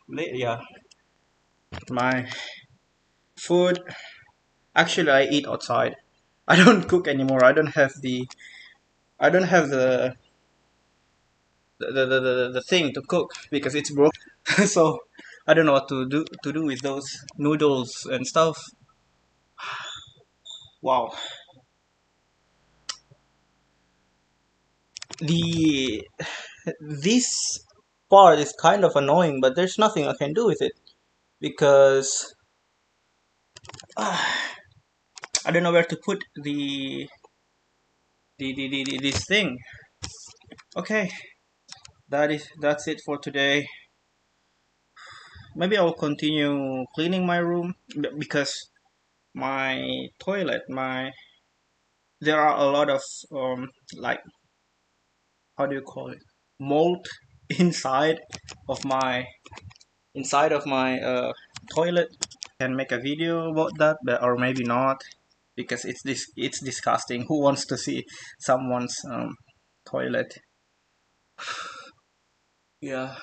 Yeah, my food. Actually, I eat outside. I don't cook anymore. I don't have the thing to cook because it's broke. So I don't know what to do with those noodles and stuff. Wow. The this part is kind of annoying, but there's nothing I can do with it because I don't know where to put this thing. Okay, that's it for today. Maybe I'll continue cleaning my room because my toilet, my there are a lot of like how do you call it, mold inside of my toilet. Can make a video about that, but or maybe not because it's disgusting. Who wants to see someone's toilet? Yeah.